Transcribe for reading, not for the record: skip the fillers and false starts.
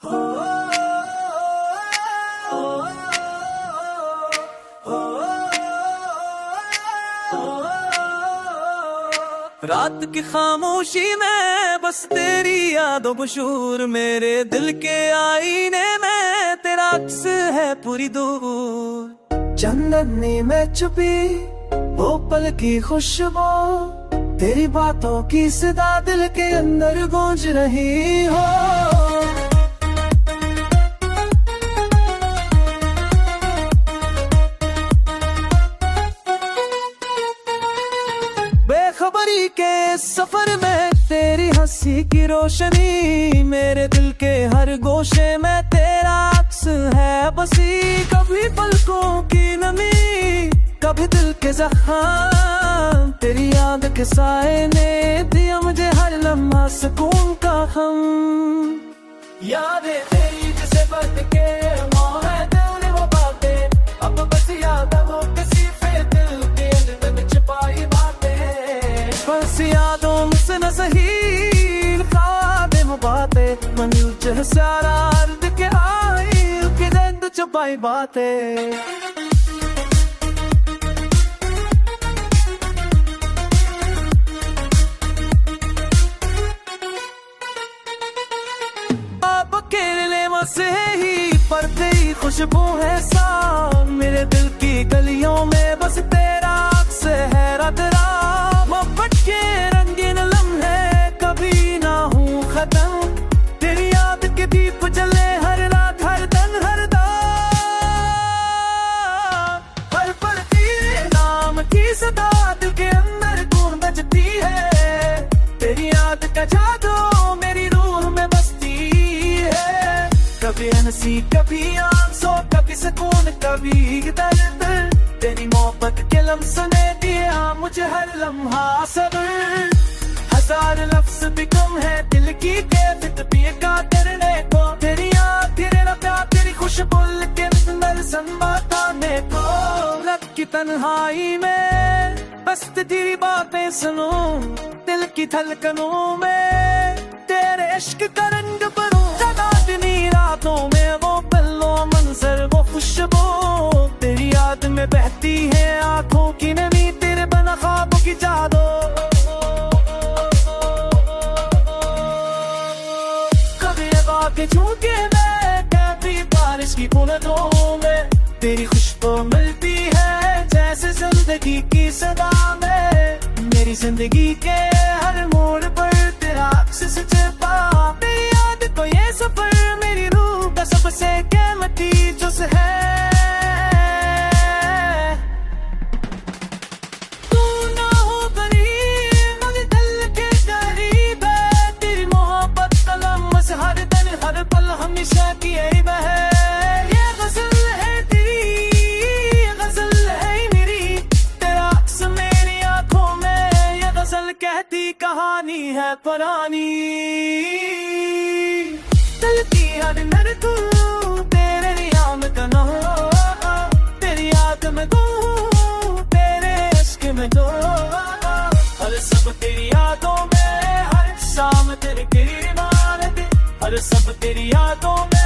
रात की खामोशी में बस तेरी यादों बशूर, मेरे दिल के आईने में तेरा अक्स है पूरी दूर। चंदनी में छुपी वो पल की खुशबू, तेरी बातों की सदा दिल के अंदर गूंज रही हो। बेखबरी के सफर में तेरी हंसी की रोशनी, मेरे दिल के हर गोशे में तेरा अक्स है बसी। कभी पलकों की नमी, कभी दिल के जख्म, तेरी याद के साए ने दिया मुझे हर लम्हा सुकून का हम। यादें तेरी जिसे बढ़ के मोह है दिल ने वो बातें, अब बस यादों के सिर्फ दिल के अंदर में छुपाई बातें। बस यादों से न सही खादिम बातें, मन सारा अर्द के आई के दर्द छुपाई बातें। से ही पर तेरी खुशबू है सा, मेरे दिल की गलियों में बस तेरा अक्स है रतरा। मोहब्बत के रंगीन लम्हे कभी ना हूँ खत्म, तेरी याद के दीप जले हर रात हर दिन हर दम। हर पल तेरे नाम की सदा दिल के अंदर गूंज बजती है, तेरी याद का जादू मेरी रूह में बसती है। कभी हंसी कभी आंसू, कभी सुकून कभी दर्द, तेरी मोहब्बत के लम्हों ने दिया मुझे हर लम्हा सब्र। हजार लफ्ज भी कम है दिल की कैफियत पिएगा करने को, तेरी याद तेरा प्यार तेरी खुशबू के अंदर संभालने को। रात की तन्हाई में बस तेरी बातें सुनूं, दिल की धड़कनों में तेरे इश्क का रंग भरूं। रातों में वो पल्लो मंजर वो खुशबू, तेरी याद में बहती है आंखों की नमी, तेरे बना ख्वाबों की जादू। कभी बातें झूठे में, कभी बारिश की बूंदों में, तेरी खुशबू मिलती है जैसे जिंदगी की सदा में। मेरी जिंदगी के हर मोड़ पर तेरा अक्स से छिपा, तेरी याद को ये सफर मेरी रूह का सबसे कीमती जुज़ है। तू ना हो करीब मगर दिल के करीब है, तेरी मोहब्बत का लम्हा हर दिन हर पल हमेशा की ऐब है। ये गजल है तेरी, ये गजल है मेरी, तेरा अक्स मेरी आंखों में, ये गजल कहती कहानी है पुरानी। दिल की हर नर तू तेरे नाम का ना, तेरी याद में तू तेरे इश्क में तो, हर सब तेरी यादों में, हर शाम तेरी इबादत, हर सब तेरी यादों में।